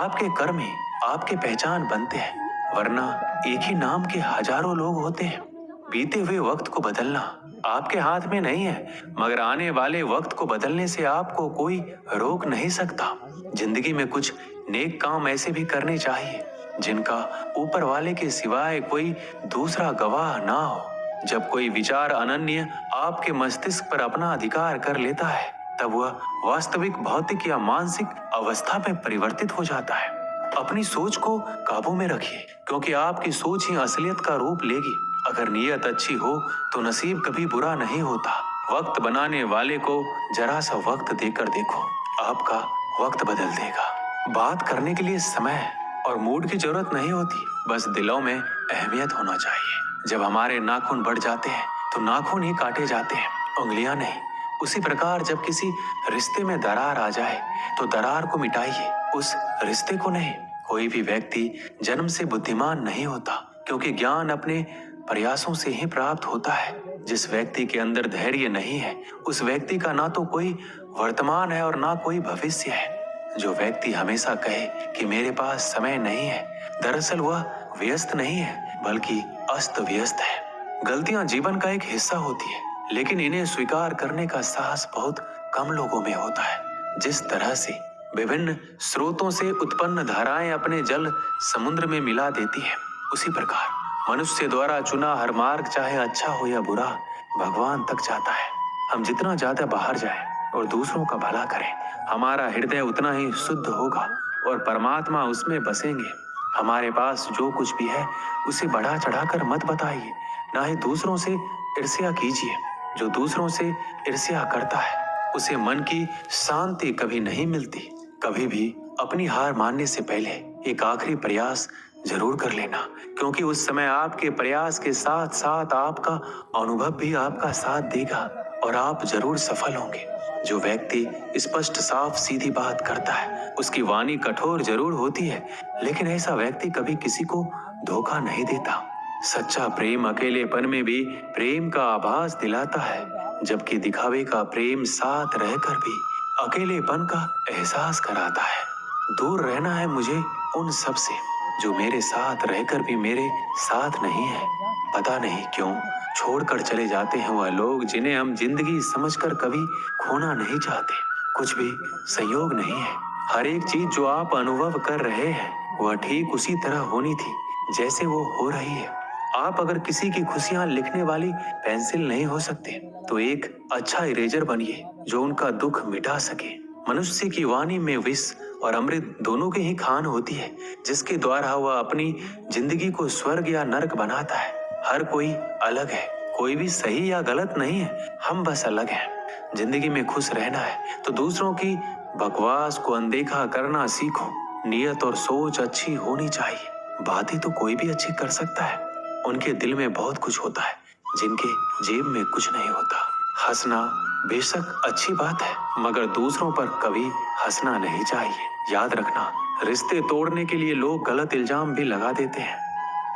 आपके कर्म ही आपके पहचान बनते हैं, वरना एक ही नाम के हजारों लोग होते हैं। बीते हुए वक्त को बदलना आपके हाथ में नहीं है, मगर आने वाले वक्त को बदलने से आपको कोई रोक नहीं सकता। जिंदगी में कुछ नेक काम ऐसे भी करने चाहिए जिनका ऊपर वाले के सिवाय कोई दूसरा गवाह ना हो। जब कोई विचार अनन्य आपके मस्तिष्क पर अपना अधिकार कर लेता है, तब वह वास्तविक भौतिक या मानसिक अवस्था में परिवर्तित हो जाता है। अपनी सोच को काबू में रखिए, क्योंकि आपकी सोच ही असलियत का रूप लेगी। अगर नीयत अच्छी हो तो नसीब कभी बुरा नहीं होता। वक्त बनाने वाले को जरा सा वक्त देकर देखो, आपका वक्त बदल देगा। बात करने के लिए समय और मूड की जरूरत नहीं होती, बस दिलों में अहमियत होना चाहिए। जब हमारे नाखून बढ़ जाते हैं तो नाखून ही काटे जाते हैं, उंगलियां नहीं। उसी प्रकार जब किसी रिश्ते में दरार आ जाए तो दरार को मिटाइए, उस रिश्ते को नहीं। कोई भी व्यक्ति जन्म से बुद्धिमान नहीं होता, क्योंकि ज्ञान अपने प्रयासों से ही प्राप्त होता है। जिस व्यक्ति के अंदर धैर्य नहीं है, उस व्यक्ति का ना तो कोई वर्तमान है और ना कोई भविष्य है। जो व्यक्ति हमेशा कहे कि मेरे पास समय नहीं है, दरअसल वह व्यस्त नहीं है बल्कि अस्त व्यस्त है। गलतियां जीवन का एक हिस्सा होती है, लेकिन इन्हें स्वीकार करने का साहस बहुत कम लोगों में होता है। जिस तरह से विभिन्न स्रोतों से उत्पन्न धाराएं अपने जल समुद्र में मिला देती है, उसी प्रकार मनुष्य द्वारा चुना हर मार्ग, चाहे अच्छा हो या बुरा, भगवान तक जाता है। हम जितना ज्यादा बाहर जाएं और दूसरों का भला करें, हमारा हृदय उतना ही शुद्ध होगा और परमात्मा उसमें बसेंगे। हमारे पास जो कुछ भी है उसे बढ़ा चढ़ाकर मत बताइए, ना ही दूसरों से ईर्ष्या कीजिए। जो दूसरों से ईर्ष्या करता है उसे मन की शांति कभी नहीं मिलती। कभी भी अपनी हार मानने से पहले एक आखिरी प्रयास जरूर कर लेना, क्योंकि उस समय आपके प्रयास के साथ साथ आपका अनुभव भी आपका साथ देगा और आप जरूर सफल होंगे। जो व्यक्ति स्पष्ट साफ सीधी बात करता है उसकी वाणी कठोर जरूर होती है, लेकिन ऐसा व्यक्ति कभी किसी को धोखा नहीं देता। सच्चा प्रेम अकेलेपन में भी प्रेम का आभास दिलाता है, जबकि दिखावे का प्रेम साथ रहकर भी अकेलेपन का एहसास कराता है। दूर रहना है मुझे उन सब से जो मेरे साथ रहकर भी मेरे साथ नहीं है। पता नहीं क्यों छोड़कर चले जाते हैं वह लोग जिन्हें हम जिंदगी समझकर कभी खोना नहीं चाहते। कुछ भी संयोग नहीं है। हर एक चीज जो आप अनुभव कर रहे हैं वह ठीक उसी तरह होनी थी जैसे वो हो रही है। आप अगर किसी की खुशियां लिखने वाली पेंसिल नहीं हो सकते तो एक अच्छा इरेजर बनिए जो उनका दुख मिटा सके। मनुष्य की वाणी में विष और अमृत दोनों की ही खान होती है, जिसके द्वारा वह अपनी जिंदगी को स्वर्ग या नरक बनाता है। हर कोई अलग है, कोई भी सही या गलत नहीं है, हम बस अलग हैं। जिंदगी में खुश रहना है तो दूसरों की बकवास को अनदेखा करना सीखो। नियत और सोच अच्छी होनी चाहिए। बातें तो कोई भी अच्छी कर सकता है, उनके दिल में बहुत कुछ होता है जिनके जेब में कुछ नहीं होता। हंसना बेशक अच्छी बात है, मगर दूसरों पर कभी हंसना नहीं चाहिए। याद रखना, रिश्ते तोड़ने के लिए लोग गलत इल्जाम भी लगा देते हैं।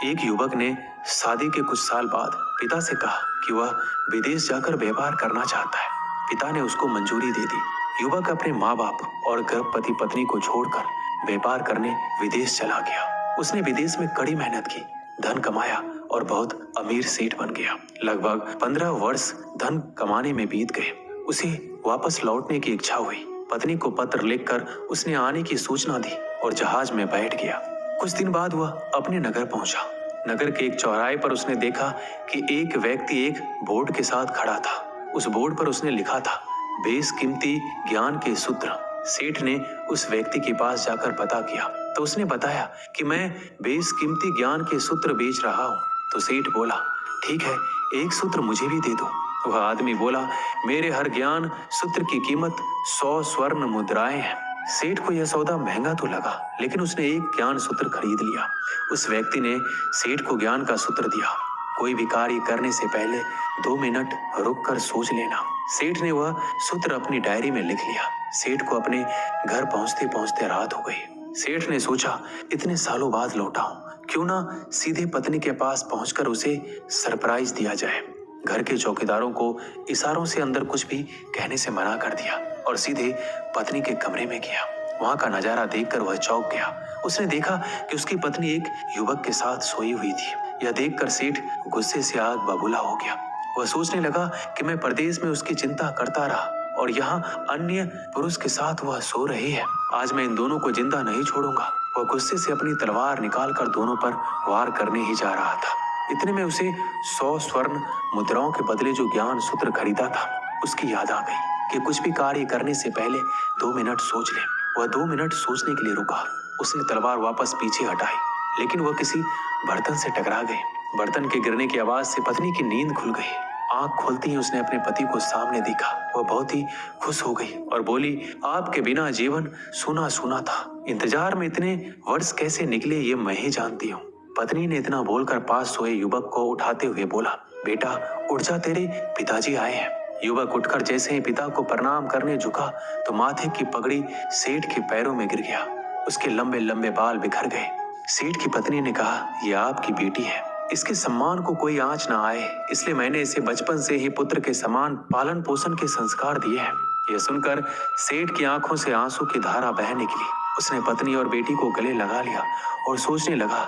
एक युवक ने शादी के कुछ साल बाद पिता से कहा कि वह विदेश जाकर व्यापार करना चाहता है। पिता ने उसको मंजूरी दे दी। युवक अपने माँ बाप और गर्भवती पत्नी को छोड़कर व्यापार करने विदेश चला गया। उसने विदेश में कड़ी मेहनत की, धन कमाया और बहुत अमीर सेठ बन गया। लगभग 15 वर्ष धन कमाने में बीत गए। उसे वापस लौटने की इच्छा हुई। पत्नी को पत्र लिखकर उसने आने की सूचना दी और जहाज में बैठ गया। कुछ दिन बाद वह अपने नगर पहुंचा। नगर के एक चौराहे पर उसने देखा कि एक व्यक्ति एक बोर्ड के साथ खड़ा था। उस बोर्ड पर उसने लिखा था, बेशकीमती ज्ञान के सूत्र। सेठ ने उस व्यक्ति के पास जाकर पता किया तो उसने बताया कि मैं बेशकीमती ज्ञान के सूत्र बेच रहा हूँ। तो सेठ बोला, ठीक है, एक सूत्र मुझे भी दे दो। वह आदमी बोला, मेरे हर ज्ञान सूत्र की कीमत 100 स्वर्ण मुद्राएं हैं। सेठ को यह सौदा महंगा तो लगा, लेकिन उसने एक ज्ञान सूत्र खरीद लिया। उस व्यक्ति ने सेठ को ज्ञान का सूत्र दिया, कोई भी कार्य करने से पहले 2 मिनट रुककर सोच लेना। सेठ ने वह सूत्र अपनी डायरी में लिख लिया। सेठ को अपने घर पहुंचते पहुंचते रात हो गई। सेठ ने सोचा, इतने सालों बाद लौटा हूं, क्यों ना सीधे पत्नी के पास पहुंचकर उसे सरप्राइज दिया जाए। घर के चौकीदारों को इशारों से अंदर कुछ भी कहने से मना कर दिया और सीधे पत्नी के कमरे में गया। वहां का नजारा देखकर वह चौंक गया। उसने देखा कि उसकी पत्नी एक युवक के साथ सोई हुई थी। यह देखकर सेठ गुस्से से आग बबूला हो गया। वह सोचने लगा कि मैं परदेश में उसकी चिंता करता रहा और यहाँ अन्य पुरुष के साथ वह सो रही है। आज मैं इन दोनों को जिंदा नहीं छोड़ूंगा। वह गुस्से से अपनी तलवार निकालकर दोनों पर वार करने ही जा रहा था। इतने में उसे 100 स्वर्ण मुद्राओं के बदले जो ज्ञान सूत्र खरीदा था उसकी याद आ गई कि कुछ भी कार्य करने से पहले 2 मिनट सोच ले। वह 2 मिनट सोचने के लिए रुका। उसने तलवार वापस पीछे हटाई, लेकिन वह किसी बर्तन से टकरा गई। बर्तन के गिरने की आवाज से पत्नी की नींद खुल गई। आंख खोलती ही उसने अपने पति को सामने देखा। वह बहुत ही खुश हो गई और बोली, आपके बिना जीवन सूना सूना था। इंतजार में इतने वर्ष कैसे निकले ये मैं ही जानती हूँ। पत्नी ने इतना बोलकर पास सोए युवक को उठाते हुए बोला, बेटा उठ जा, तेरे पिताजी आए हैं। युवक उठकर जैसे ही पिता को प्रणाम करने झुका तो माथे की पगड़ी सेठ के पैरों में गिर गया। उसके लंबे लंबे बाल बिखर गए। सेठ की पत्नी ने कहा, यह आपकी बेटी है, इसके सम्मान को कोई आंच ना आए, इसलिए मैंने इसे बचपन से ही पुत्र के समान पालन पोषण के संस्कार दिए हैं। यह सुनकर सेठ की आंखों से आंसू की धारा बह निकली। उसने पत्नी और बेटी को गले लगा लिया और सोचने लगा,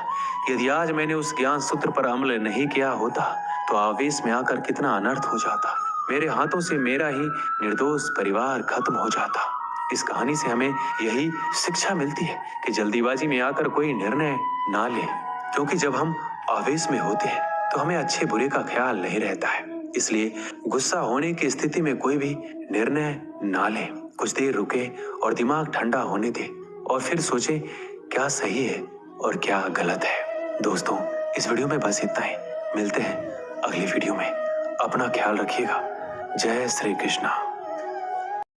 यदि आज मैंने उस ज्ञान सूत्र पर अमल नहीं किया होता तो आवेश में आकर कितना अनर्थ हो जाता। मेरे हाथों से मेरा ही निर्दोष परिवार खत्म हो जाता। इस कहानी से हमें यही शिक्षा मिलती है कि जल्दीबाजी में आकर कोई निर्णय ना ले, क्योंकि जब हम आवेश में होते हैं तो हमें अच्छे बुरे का ख्याल नहीं रहता है। इसलिए गुस्सा होने की स्थिति में कोई भी निर्णय ना ले। कुछ देर रुके और दिमाग ठंडा होने दे और फिर सोचे क्या सही है और क्या गलत है। दोस्तों, इस वीडियो में बस इतना ही। मिलते हैं अगली वीडियो में। अपना ख्याल रखिएगा। जय श्री कृष्णा।